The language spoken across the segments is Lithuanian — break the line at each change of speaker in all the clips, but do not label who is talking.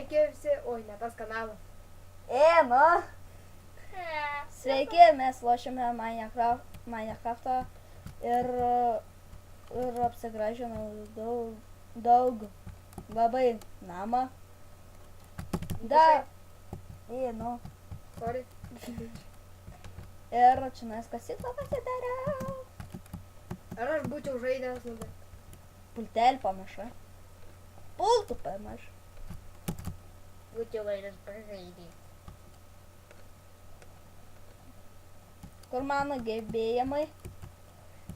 Sveiki visi, oi, ne tas kanalas.
Nu. Sveiki, mes lošime Minecraftą ir apsigražinau daug labai namą. Nu.
Sorry.
Ir čia kasyklą pasidariau.
Ar aš būčiau žaidęs, nu bet.
Pultelį pamiršai. Pultų pamiršai.
Būčiau žaidęs pažaidį.
Kur mano gebėjimai?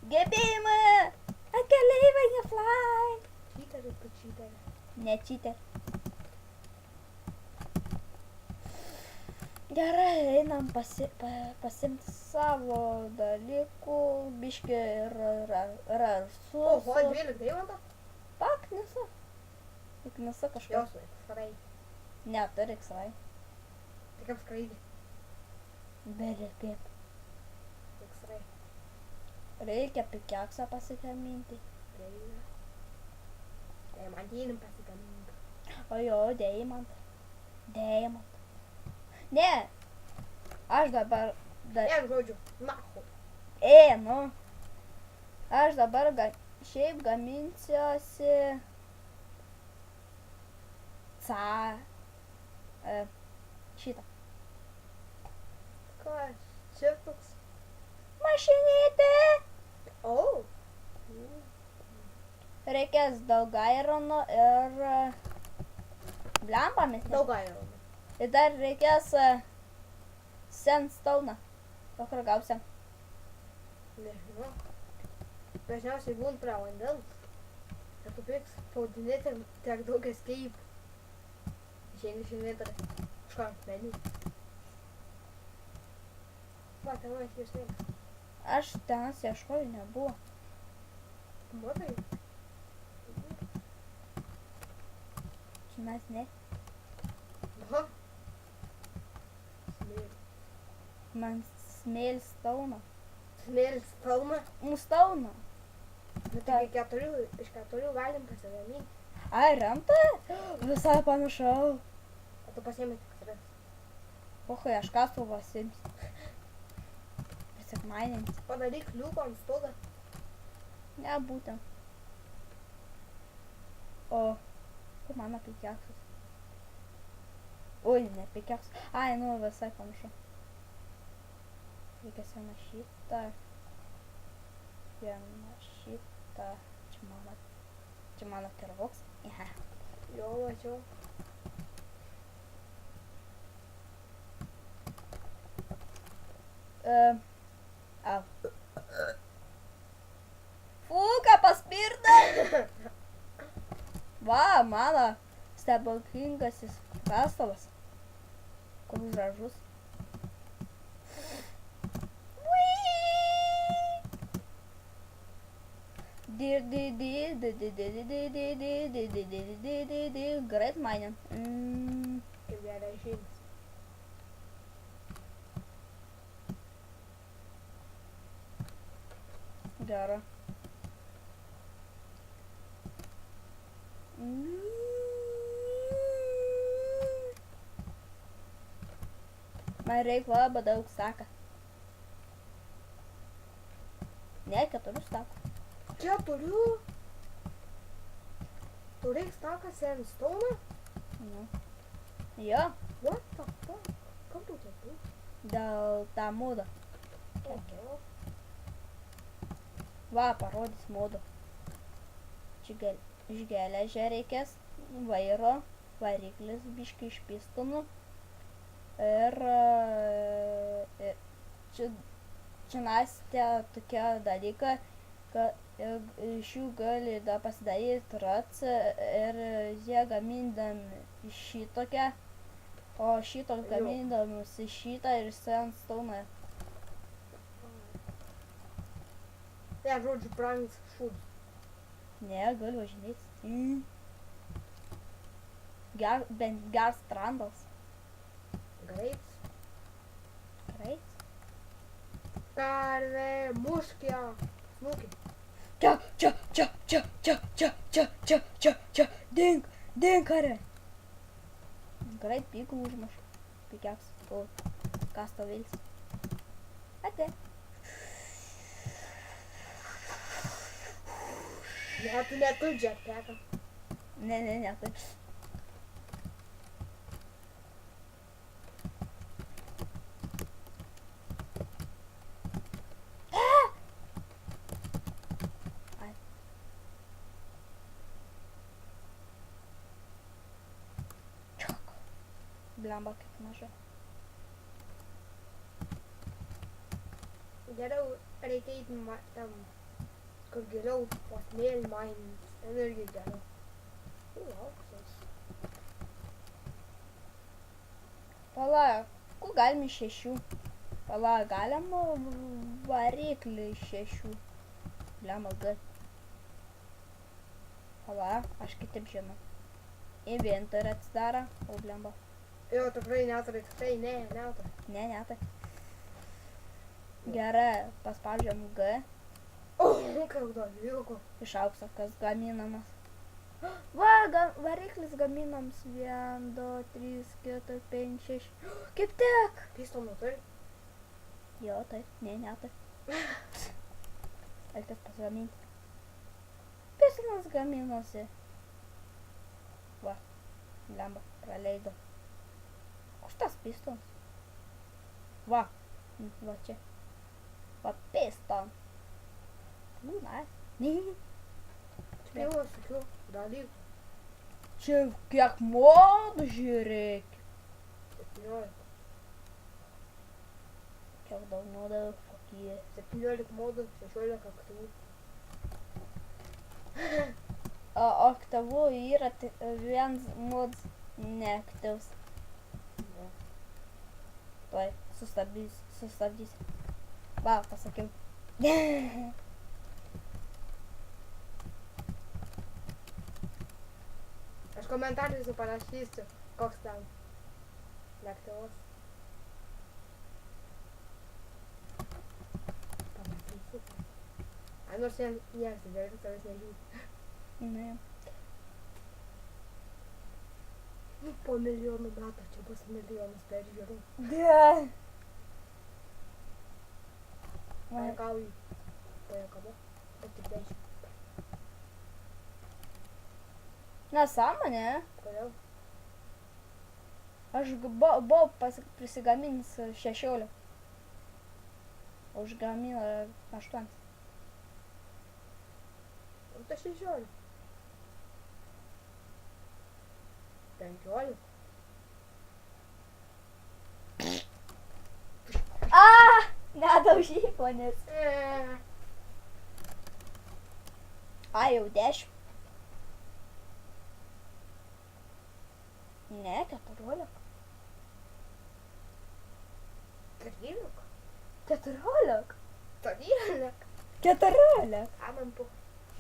Gebėjimai! Akeleiviai nefly!
Čyteris, tu čyteris.
Ne čyter. Gerai, einam pasimti savo dalykų, biškį ir resursų.
Oho, 12 deimantų?
Tak, nesu. Tik nesu kažką.
Jos, skraidį.
Ne, turiksrai.
Tai kaip skraidį?
Beli kaip.
Tik skraidį.
Reikia pikeksą pasigaminti.
Reikia. Deimantynim pasigaminti.
Ojo, deimant. Ne. Aš dabar...
Ne, žodžiu, nahu.
Nu. Aš dabar šiaip gaminsiuosi... šitą.
Kas? Čia toks.
Mašinytė.
O.
Reikės daug airono ir... Blembamis.
Daug airono.
Ir dar reikės sandstone. Kokį gausim?
Nežinau. Dažniausiai būn prie vandens. Ir tu piks spaudinėti tiek daug escape. Išeini iš inventorį. Kažką akmenį. Va, ten aš ieškėjau.
Aš tenas ieškoju, nebuvo.
Matai?
Činas ne.
Aha. Smėlis.
Man smėlis stauna.
Smėlis spalma.
Stauna.
Bet tai iš 4 galim pasigaminti.
Ai, rimtai? Visai pamiršau.
O tu pasiėmė tik sras.
Pohai, aš kasų pasimsiu. Prisikmaininti.
Padaryk liuko ant stogą.
Ne, būtent. O, kur mano pikeksas? Oi, ne pikeksas. Ai, nu, visai pamiršau. Reikia vieną šitą. Vieną šitą. Čia mano kirvoks.
Jo, mačiau.
Fuka, paspirda! Va, mano stebuklingasis kastulas. Kur gražus. Greit mining.
Kaip gerai žinis.
Gera. Man reikia labai daug sako. Ne, 4 sako.
4? Tu reiks taką sandstone?
Nu. Jo,
What the fuck? Kam tu tiek daug?
dėl tą modą.
Oho.
Va, parodys modą. Čia iš geležio reikės vairo, variklis biškai iš pistonų. Ir čia nastė tokia dalyka, kad iš jų gali pasidaryti rats ir jie gamindami šitokią, o šitok gamindamus šitą ir sandstone.
Ne, žodžiu, brangs šūdus.
Ne, galiu važinėti. Bent geras strandas.
Greits.
Greit.
Karvė, muškė. Smūkė.
Čia. Dink, kare. Greit pykų užmuš. Pykiaks. O, kas tau vėlis? Ate.
Ne, tu neturi jetpacką.
Ne, tai. Ai. Čak. Blemba, kaip maža.
Geriau reikia eiti tam, kur geriau po smėlį mainint. Ten irgi geriau. Auksas.
Pala, kur galim iš 6? Pala, galim variklį iš 6. Blemba, gal. Pala, aš kitaip žinau. Inventorį atsidaro, o blemba.
Jo, tikrai neturi, tikrai neturi.
Ne, tai. Gerai, paspaudžiam G.
O, kaip dalykų.
Iš aukso, kas gaminamas. Va, variklis gaminams 1, 2, 3, 4, 5, 6. Kaip tik?
Pistonų turi?
Jo, taip, ne, tai. Reikia pasigaminti. Pistonas gaminosi. Va, lemba, praleido. Koks tas pistonas? Va čia. Va, piston. Nice.
Spėjau tokių dalykų.
Čia kiek modų žiūrėk.
17.
Kiek daug modų, kokie.
17 modų, 16 aktuvų.
O aktavų yra vienas mods neaktyvus. Tuoj, sustabdys. Va, pasakiau.
Aš komentaruose parašysiu, koks ten neaktyvus. Pamatysiu. Ai, nors niekas didelis tavęs nežiūri.
Ne.
Po milijonų metų čia bus milijonas peržiūrų.
De.
Pajakauju. Pajakavo. Bet tik 10.
Nesąmonė.
Kodėl?
Aš buvau prisigaminęs 16. Užgamino 8.
Nu, tai 16. 15.
Nedaužyk manęs. Ai, jau 10. Ne, 14.
13.
14.
13.
14.
Aman po.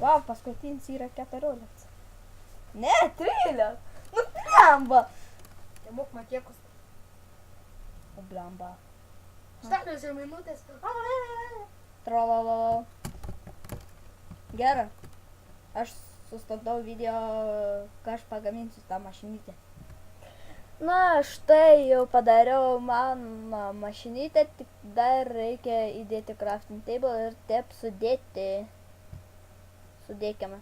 Va, paskutinis yra 14. Ne, 13. Nu, blemba.
Nemok matiekus.
O, blemba.
4 minutės.
Trolololo. Gerai. Aš sustabdau video, ką aš pagaminsiu tą mašinytę. Na, štai jau padariau mano mašinytę, tik dar reikia įdėti crafting table ir taip sudėti. Sudėkime.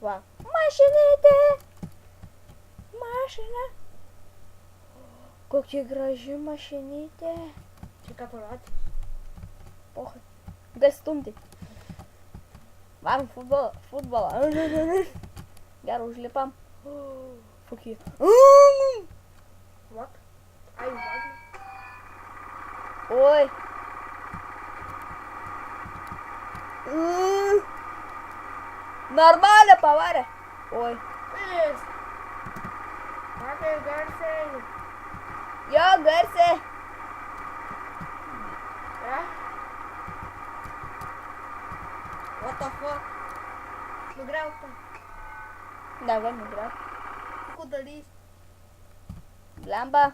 Va. Mašinytė. Mašina. Kokia graži mašinytė.
Čia ką parodė?
Pohai. Gal stumti. Varom futbolą. Gerai, užlipam. Fuck you.
What? Ai, vagnį.
Oi. Normalią pavarę. Oi.
Vis. Pakai garsiai.
Jo, garsiai.
What the fuck? Nugriauta.
Давай, наград.
Куда лезть?
Бламба.